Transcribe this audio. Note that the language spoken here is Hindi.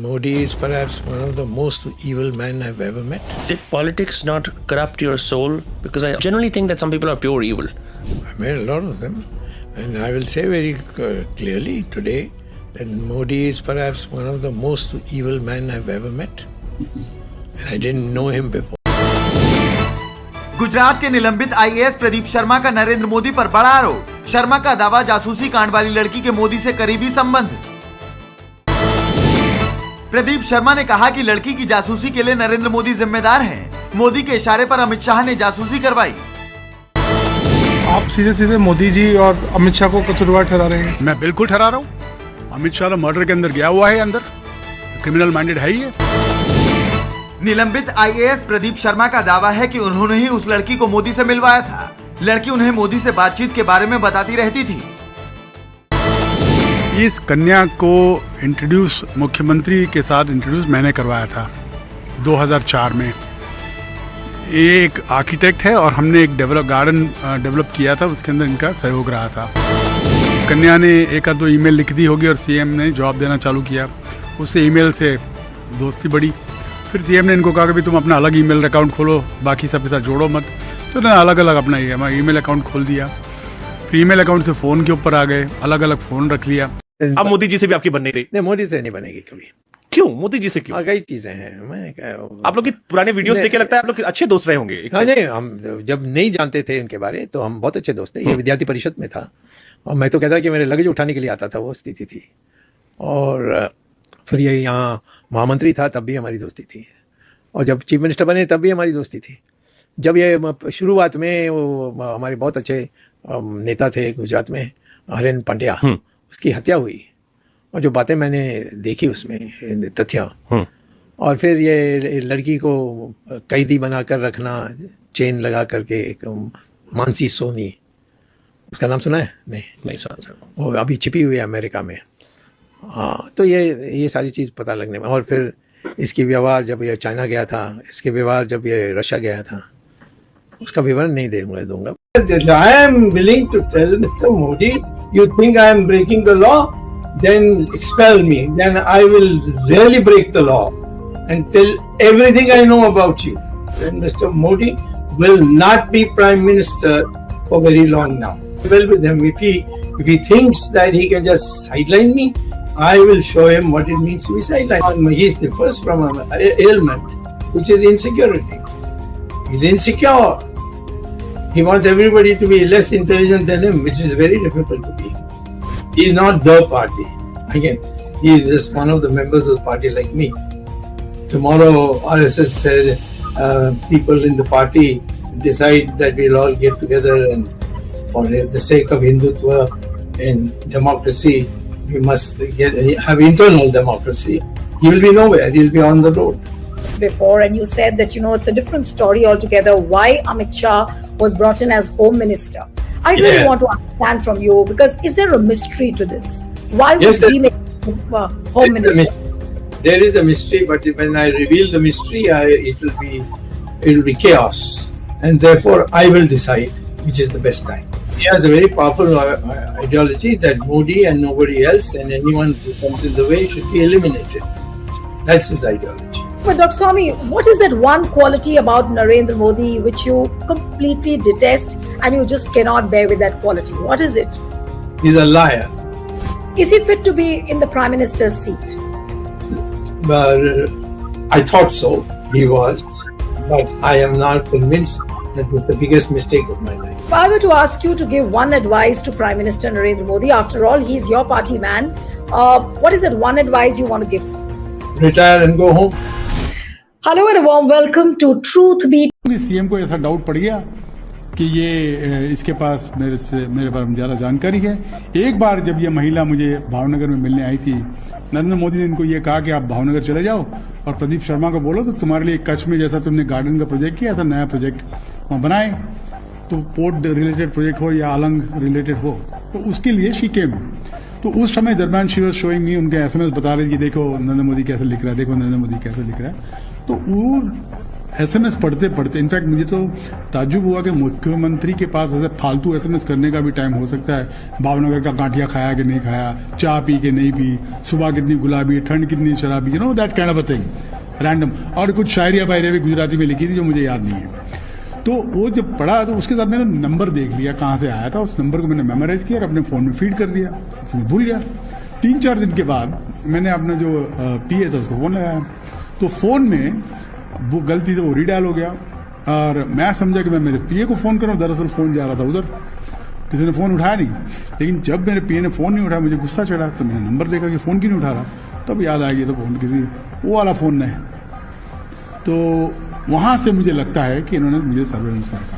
Modi is perhaps one of the most evil men I've ever met. Did politics not corrupt your soul? Because I generally think that some people are pure evil. I met a lot of them, and I will say very clearly today that Modi is perhaps one of the most evil men I've ever met, and I didn't know him before. Gujarat के निलंबित आईएएस प्रदीप शर्मा का नरेंद्र मोदी पर बड़ा आरोप। शर्मा का दावा, जासूसी कांड वाली लड़की के मोदी से करीबी संबंध। प्रदीप शर्मा ने कहा कि लड़की की जासूसी के लिए नरेंद्र मोदी जिम्मेदार हैं। मोदी के इशारे पर अमित शाह ने जासूसी करवाई। आप सीधे सीधे मोदी जी और अमित शाह को कसूरवार ठहरा रहे हैं। मैं बिल्कुल ठहरा रहा हूँ। अमित शाह मर्डर के अंदर गया हुआ है, अंदर क्रिमिनल माइंडेड है ये। निलंबित आईएएस प्रदीप शर्मा का दावा है कि उन्होंने ही उस लड़की को मोदी से मिलवाया था। लड़की उन्हें मोदी से बातचीत के बारे में बताती रहती थी। इस कन्या को इंट्रोड्यूस मुख्यमंत्री के साथ इंट्रोड्यूस मैंने करवाया था 2004 में। ये एक आर्किटेक्ट है और हमने एक गार्डन डेवलप किया था, उसके अंदर इनका सहयोग रहा था। कन्या ने एक आध दो ईमेल लिख दी होगी और सीएम ने जवाब देना चालू किया। उससे ईमेल से दोस्ती बढ़ी। फिर सीएम ने इनको कहा कि तुम अपना अलग ईमेल अकाउंट खोलो, बाकी सब के साथ जोड़ो मत। तो उन्होंने अलग अलग अपना ईमेल अकाउंट खोल दिया। फिर ईमेल अकाउंट से फ़ोन के ऊपर आ गए, अलग अलग फ़ोन रख लिया। अब मोदी जी से भी आपकी बन नहीं रही? नहीं, मोदी से नहीं बनेगी कभी। क्यों? मोदी जी से क्यों? कई चीजें हैं। आप लोग की पुराने वीडियोस देख के लगता है आप लोग अच्छे दोस्त रहे होंगे। हाँ, नहीं, हम जब नहीं जानते थे इनके बारे तो हम बहुत अच्छे दोस्त थे। ये विद्यार्थी परिषद में था और मैं तो कहता कि मेरे लगेज उठाने के लिए आता था, वो स्थिति थी। और फिर ये यहाँ महामंत्री था तब भी हमारी दोस्ती थी, और जब चीफ मिनिस्टर बने तब भी हमारी दोस्ती थी। जब ये शुरुआत में वो हमारे बहुत अच्छे नेता थे गुजरात में, हरेन पांड्या, उसकी हत्या हुई और जो बातें मैंने देखी उसमें तथ्य, और फिर ये लड़की को कैदी बनाकर रखना, चेन लगा करके, एक मानसी सोनी, उसका नाम सुना है? नहीं सुना सर। वो अभी छिपी हुई है अमेरिका में। हाँ, तो ये सारी चीज़ पता लगने में। और फिर इसकी व्यवहार जब ये चाइना गया था, इसके व्यवहार जब ये रशिया गया था, उसका विवरण नहीं दूंगा। I am willing to tell Mr. Modi, you think I am breaking the law? Then expel me. Then I will really break the law and tell everything I know about you. Then Mr. Modi will not be Prime Minister for very long now. Well with him. If he thinks that he can just sideline me, I will show him what it means to be sidelined. He is the first from an ailment, which is insecurity. He's insecure. He wants everybody to be less intelligent than him, which is very difficult to be. He is not the party. Again, he is just one of the members of the party like me. Tomorrow, RSS said people in the party decide that we'll all get together and for the sake of Hindutva and democracy, we must have internal democracy. He will be nowhere. He will be on the road. Before, and you said that it's a different story altogether why Amit Shah was brought in as Home Minister. I really want to understand from you, because is there a mystery to this? Why was he made Home Minister? There is a mystery, but when I reveal the mystery, it will be chaos, and therefore I will decide which is the best time. He has a very powerful ideology that Modi and nobody else and anyone who comes in the way should be eliminated. That's his ideology. But Dr. Swami, what is that one quality about Narendra Modi which you completely detest and you just cannot bear with that quality? What is it? He's a liar. Is he fit to be in the Prime Minister's seat? I thought so. He was. But I am not convinced that this is the biggest mistake of my life. If I were to ask you to give one advice to Prime Minister Narendra Modi, after all, he's your party man, what is that one advice you want to give? Retire and go home. Hello and a warm welcome to Truth Beat. CM को ऐसा डाउट पड़ गया कि ये इसके पास मेरे पर ज़्यादा जानकारी है। एक बार जब ये महिला मुझे भावनगर में मिलने आई थी, नरेंद्र मोदी ने इनको ये कहा कि आप भावनगर चले जाओ और प्रदीप शर्मा को बोलो तो तुम्हारे लिए कच्छ में जैसा तुमने गार्डन का प्रोजेक्ट किया, ऐसा नया प्रोजेक्ट वहाँ बनाए, तो पोर्ट रिलेटेड प्रोजेक्ट हो या अलंग रिलेटेड हो, तो उसके लिए शी केम। तो उस समय दरम्यान शी वाज शोइंग मी, उनके SMS बता रही कि देखो नरेंद्र मोदी कैसे लिख रहा है, देखो नरेंद्र मोदी कैसे लिख रहा है। तो वो एसएमएस पढ़ते पढ़ते इनफैक्ट मुझे तो ताज्जुब हुआ कि मुख्यमंत्री के पास ऐसे फालतू एसएमएस करने का भी टाइम हो सकता है। भावनगर का गांठिया खाया कि नहीं खाया, चाय पी के नहीं पी, सुबह कितनी गुलाबी, ठंड कितनी शराबी, you know that kind of a thing, random. और कुछ शायरिया वायरिया भी गुजराती में लिखी थी जो मुझे याद नहीं है। तो वो जब पढ़ा तो उसके साथ मैंने नंबर देख लिया कहाँ से आया था, उस नंबर को मैंने मेमोराइज किया और अपने फोन में फीड कर दिया, फिर भूल गया। 3-4 दिन के बाद मैंने अपना जो पीए था उसको फोन लगाया, तो फोन में वो गलती से वो रीडायल हो गया और मैं समझा कि मैं मेरे पीए को फोन कर रहा हूँ, दरअसल फोन जा रहा था उधर, किसी ने फोन उठाया नहीं। लेकिन जब मेरे पीए ने फोन नहीं उठाया मुझे गुस्सा चढ़ा, तो मैंने नंबर देखा कि फोन क्यों नहीं उठा रहा, तब याद आ गया तो फोन किसी वो वाला फोन है। तो वहां से मुझे लगता है कि इन्होंने मुझे सर्वेलेंस पर रखा।